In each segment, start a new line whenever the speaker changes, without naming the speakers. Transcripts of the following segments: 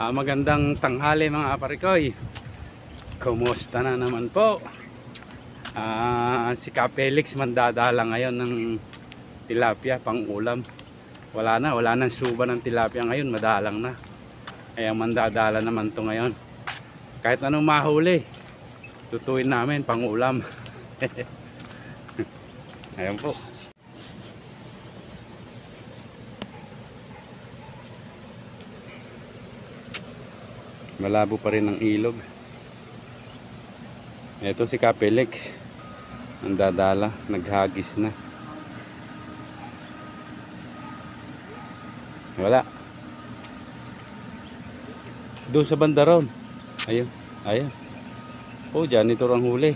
Magandang tanghali mga aparikoy. Kumusta na naman po? Si Kapelix mandadala ngayon ng tilapia pang ulam. Wala nang suba ng tilapia ngayon, madalang na. Kaya mandadala naman to ngayon. Kahit anong mahuli, tutuin namin pang ulam. Ayan po. Malabo pa rin ang ilog. Ito si Kapelix ang dadala, naghagis na. Wala. Doon sa bandaron. Ayun. Oh, janitor ang huli.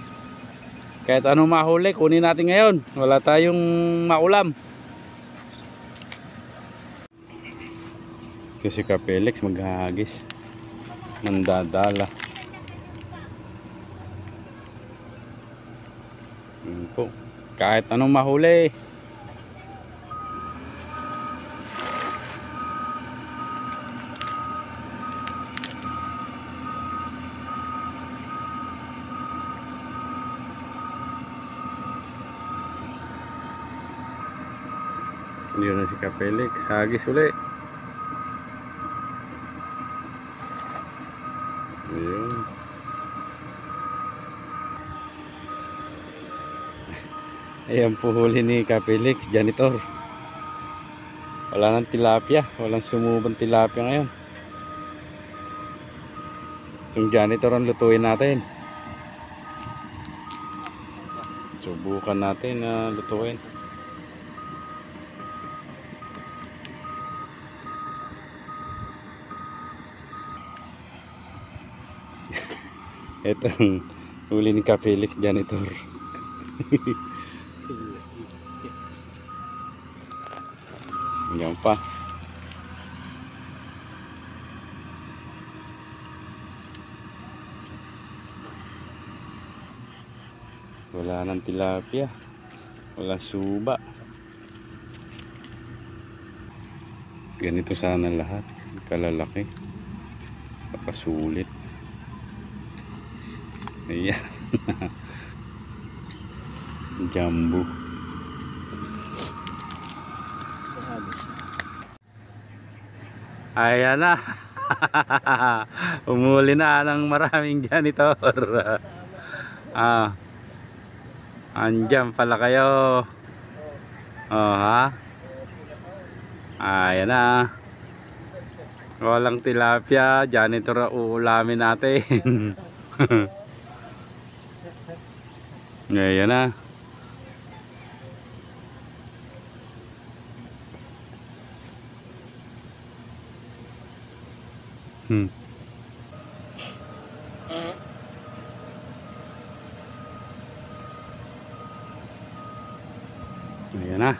Kahit anong mahuli, kunin natin ngayon. Wala tayong maulam. Ito si Kapelix maghagis. Mandadala. Yun po. Kahit anong mahuli. Yun na si Kapelix. Hagis ulit. Ayun. Ayan po huli ni Kapelix, janitor. Wala nang tilapia, walang sumubang tilapia ngayon. Itong janitor ang lutuin natin. Subukan natin na lutuin. Ito ang huli ni Kapelix, janitor. Hanggang pa. Wala nang tilapia. Wala suba. Ganito sana lahat. Kalalaki. Kapasulit. Ayan. Jumbo. Ayan na. Umuli na ng maraming janitor. Andyan pala kayo. Ha? Ayan na. Walang tilapia, janitor uulamin natin. Ayan na. Ayan na.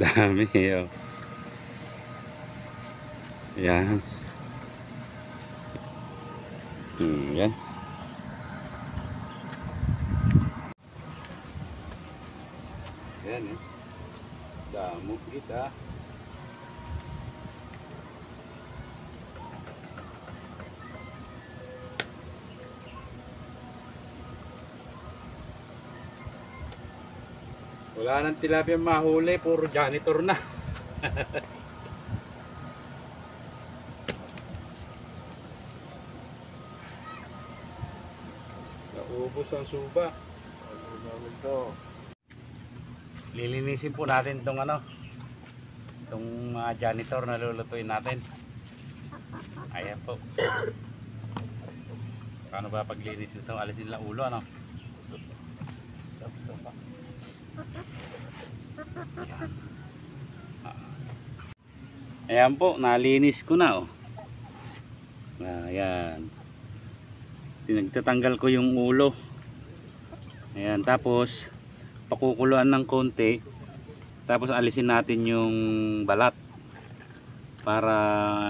Dami oh. Yan. Yan. Yan eh. Damo kita. Wala nang tilapia mahuli, puro janitor na. Naubos ang suba. Lilinisin po natin itong itong mga janitor na lulutuin natin. Ayan po. Paano ba paglinis ito? Alisin lang ulo Ayan. Ayan po, nalinis ko na Ayan. Nagtatanggal ko yung ulo. Ayan, tapos pakukuluan ng konti. Tapos alisin natin yung balat para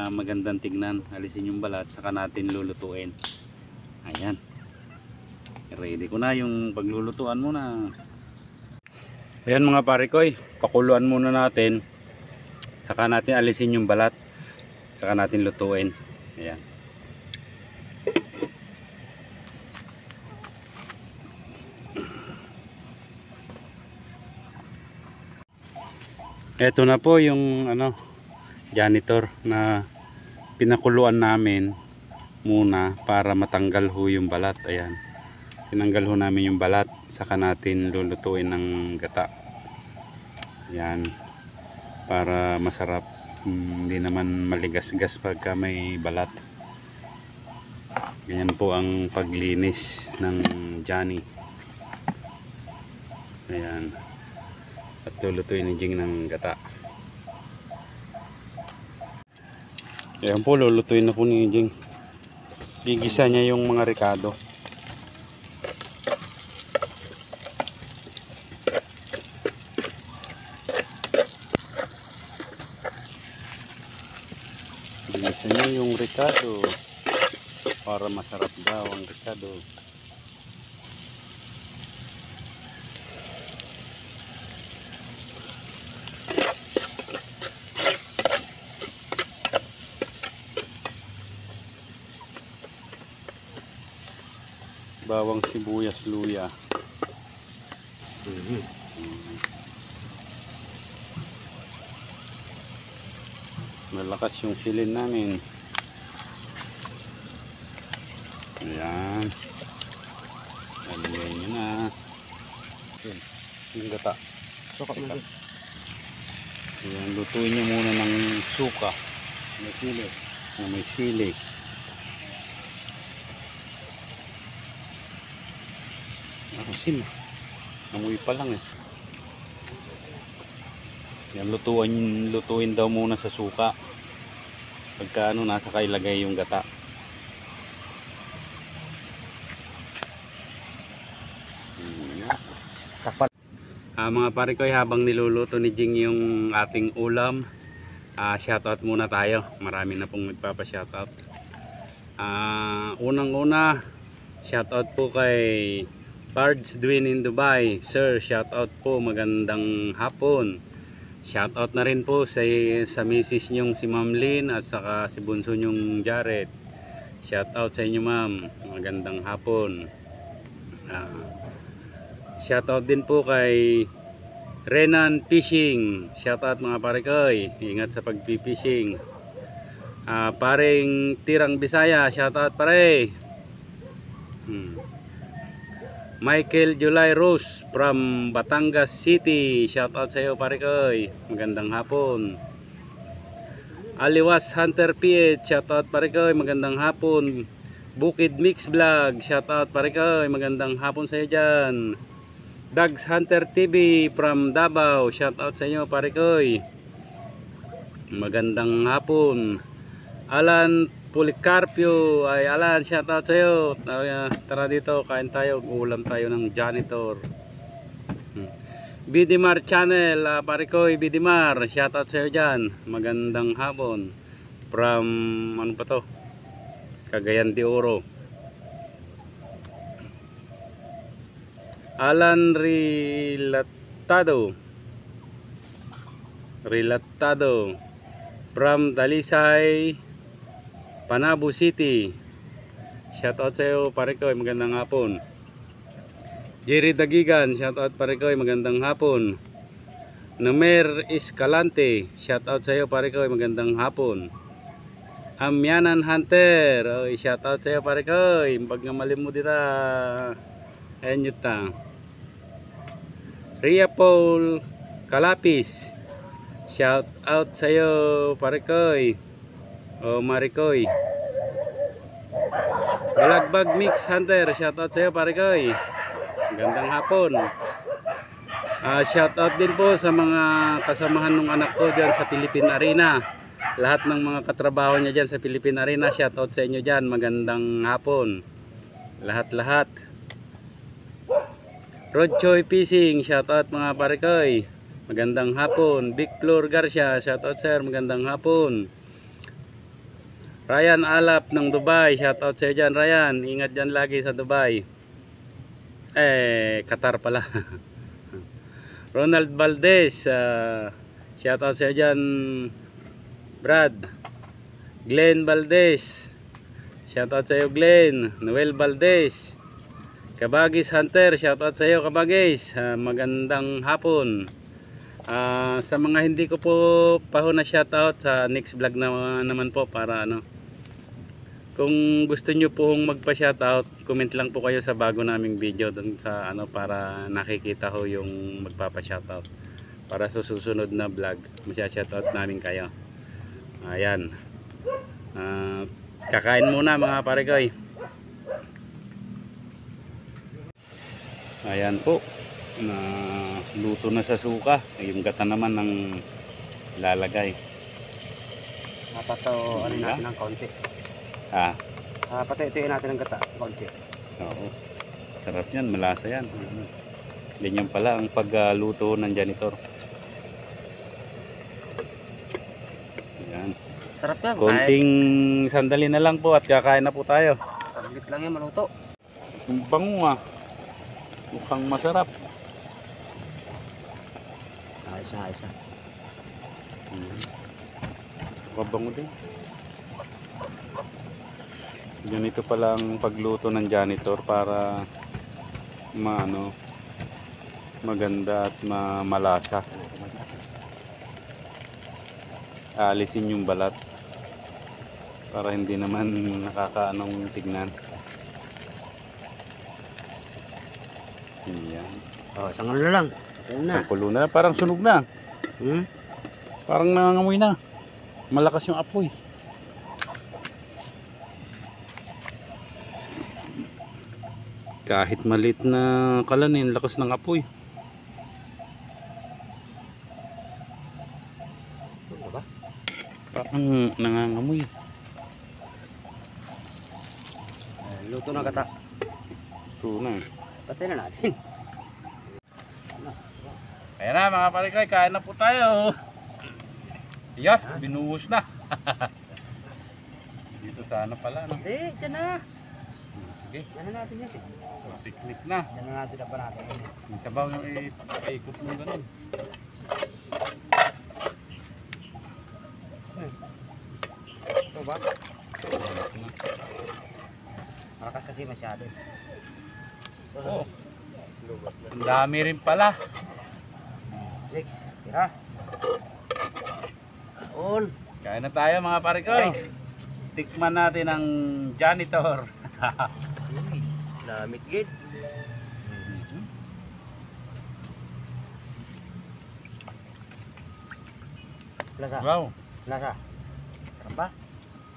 magandang tignan. Alisin yung balat, saka natin lulutuin. Ayan. Ready ko na yung paglulutuan muna. Ayan mga pare ko, pakuluan muna natin. Saka natin alisin yung balat. Saka natin lutuin. Ayan. Ito na po yung janitor na pinakuluan namin muna para matanggal ho yung balat. Ayan. Tinanggal ho namin yung balat, saka natin lulutuin ng gata. Ayan. Para masarap, hindi naman maligas-gas pagka may balat. Ganyan po ang paglinis ng Johnny. Ayan. At lulutuin ni Jing ng gata. Ayan po, lulutuin na po ni Jing. Gigisa niya yung mga ricado. Gigisa niya yung ricado para masarap daw ang ricado. Bawang, sibuyas, luya. Malakas yung silin namin. Ayan. Alagay nyo na. Yung gata. Suka na. Ayan, lutuin nyo muna ng suka. May sili. Na may sili. Asin. Amoy pa lang eh. Yan, lutuin daw muna sa suka. Pagka nasa kailagay yung gata. Takpan. Mga pare ko, habang niluluto ni Jing yung ating ulam, shoutout muna tayo. Marami na pong nagpapa-shoutout. Unang-una, shoutout po kay Pards Dwin in Dubai. Sir, shoutout po, magandang hapon. Shoutout na rin po sa misis nyong si Ma'am Lynn at saka si bunso nyong Jared. Shoutout sa inyo ma'am, magandang hapon. Shoutout din po kay Renan Fishing. Shoutout mga pare ko, ingat sa pagpipishing. Paring Tirang Bisaya, shoutout pare. Michael July Rose from Batangas City, shoutout sa iyo pare ko, magandang hapon. Aliwas Hunter PH, shoutout pare ko, magandang hapon. Bukid Mix Vlog, shoutout pare ko, magandang hapon sa iyo dyan. Dags Hunter TV from Davao, shoutout sa iyo pare ko, magandang hapon. Alan Policarpio, ay Alan, shoutout sa iyo. Tara dito, kain tayo, ulam tayo ng janitor. Bidimar Channel, pare ko, Bidimar, shoutout sa iyo dyan. Magandang hapon. From ano pa to? Cagayan de Oro. Alan Relatado from Dalisay, Panabo City. Shoutout sa iyo pare ko, magandang hapon. Jerry Dagigan, shoutout pare ko, magandang hapon. Namer Escalante, shoutout sa iyo pare ko, magandang hapon. Amyanan Hunter, shoutout sa iyo pare ko, pag ngamalim mo dita. Ayan yun ta. Ria Paul Kalapis, shoutout sa iyo pare ko. Marikoy. Balagbag Mix Hunter, shoutout sa iyo pare ko. Magandang hapon. Shoutout din po sa mga kasamahan ng anak ko dyan sa Philippine Arena. Lahat ng mga katrabaho niya dyan sa Philippine Arena, shoutout sa inyo dyan. Magandang hapon. Lahat-lahat. Rod Choi Fishing, shoutout mga pare ko. Magandang hapon. Big Floor Garcia, shoutout sir, magandang hapon. Ryan Alap ng Dubai, shoutout sa iyo dyan Ryan, ingat dyan lagi sa Dubai. Qatar pala. Ronald Valdez, shoutout sa iyo dyan, Brad. Glenn Valdez, shoutout sa iyo Glenn. Noel Valdez, Kabagis Hunter, shoutout sa iyo Kabagis. Magandang hapon. Sa mga hindi ko po pa na shoutout, sa next vlog na naman po, para ano, kung gusto nyo po magpa-shoutout, comment lang po kayo sa bago naming video dun sa ano, para nakikita ho yung magpapa-shoutout. Para sa susunod na vlog, masya-shoutout namin kayo. Ayan. Kakain muna mga parekoy. Ayan po. Luto na sa suka. Yung gata naman ng lalagay.
Napataw natin ng konti. Patuyuin natin ng gata, konti.
Oo. Sarap yan, malasa yan. Ganyan pala ang pagluto ng janitor. Ayan.
Sarap yan.
Konting sandali na lang po at kakain na po tayo.
Saglit lang yan maluto.
Ang bango ah. Mukhang masarap.
Ayos na, ayos na.
Mabango din. Ganito pala ang pagluto ng janitor para maganda at malasa. Aalisin yung balat para hindi naman nakakaanong tignan. Yan.
Isang ano lang.
Isang kulo na, parang sunog na. Parang nangangamoy na. Malakas yung apoy. Kahit maliit na kalanin, lakas ng apoy. Parang nangangamoy.
Luto na gata.
Ito na.
Patay na natin.
Ayan na mga parekoy, kain na po tayo. Yan, binuhos na. Dito sana pala, no?
Dyan na.
Okay.
Yan na natin yan.
Picnic na.
Yan na natin na pa natin.
Yung sabaw yung ipaikot mo ganun.
Ito ba? Malakas kasi masyado.
Oo. Ang dami rin pala.
Next, tira. On.
Kain na tayo mga parekoy. Tikman natin ang janitor.
Lamit gid. Lasa.
Wow,
Lasa. Sarap ba?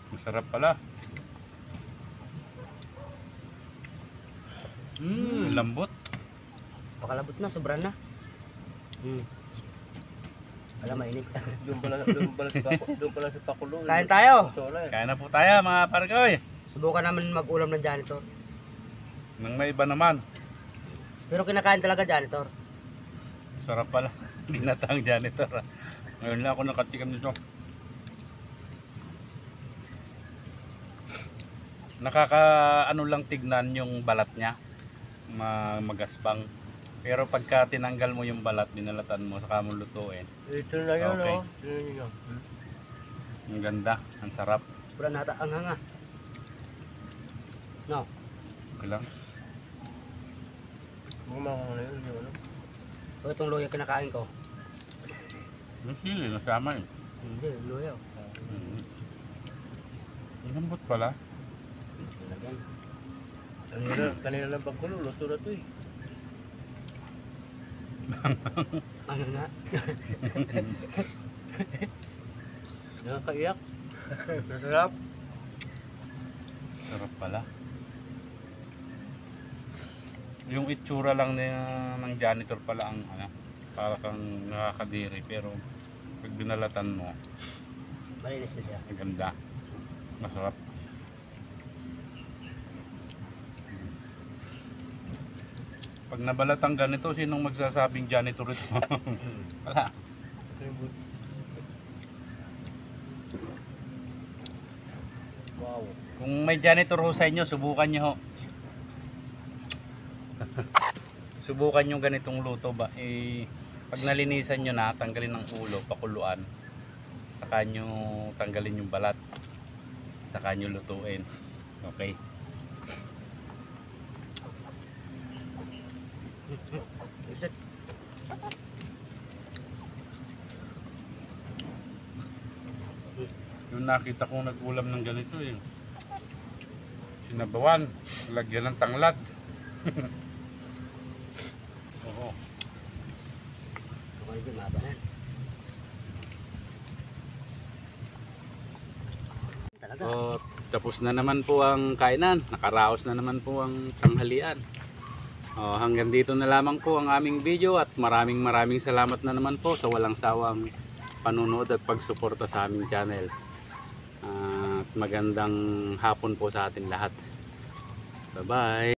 masarap pala. Lambot.
Pakalabot na, sobra na. Alam, mainit.
Doon pala sa pakulo.
Kain tayo.
Kain na po tayo mga parekoy.
Subukan naman mag-ulam ng janitor.
Nang may iba naman.
Pero kinakain talaga janitor.
Sarap pala. Ginatang janitor. Ngayon lang ako nakatikim nito. Nakakaano lang tignan yung balat niya. Magaspang. Pero pagka tinanggal mo yung balat, dinalatan mo, saka mo lutuin.
Ito na yun,
Okay.
oh. Yun.
Ang ganda, ang sarap.
Wala nata ang hanga. No.
Okay lang.
Gumawa na yun, ano?
Ito itong luya kinakain ko.
Yung sili, nasama eh.
Hindi, luya.
Ang lambot pala.
Kanina lang pagkulo, luto na to eh.
Ano na?
Nakakaiyak. Nasarap.
Sarap pala. Yung itsura lang ng janitor pala ang para kang nakakadiri, pero pag binalatan mo,
Malinis na siya.
maganda. Masarap. Pag nabalatan ganito, sinong magsasabing janitor ito? Wala.
Wow.
Kung may janitor ho sa inyo, subukan nyo ho. Subukan nyo ganitong luto ba? Pag nalinisan nyo na, tanggalin ang ulo, pakuluan. Saka nyo tanggalin yung balat. Saka nyo lutuin. Okay. Yung nakita kong nag-ulam ng ganito eh. Sinabawan, lagyan ng tanglad. Oo.
Ako hindi mahaba na yan. Talaga.
So, tapos na naman po ang kainan. Nakaraos na naman po ang tanghalian. Hanggang dito na lamang po ang aming video at maraming salamat na naman po sa walang sawang panunood at pagsuporta sa aming channel. At magandang hapon po sa atin lahat. Bye bye.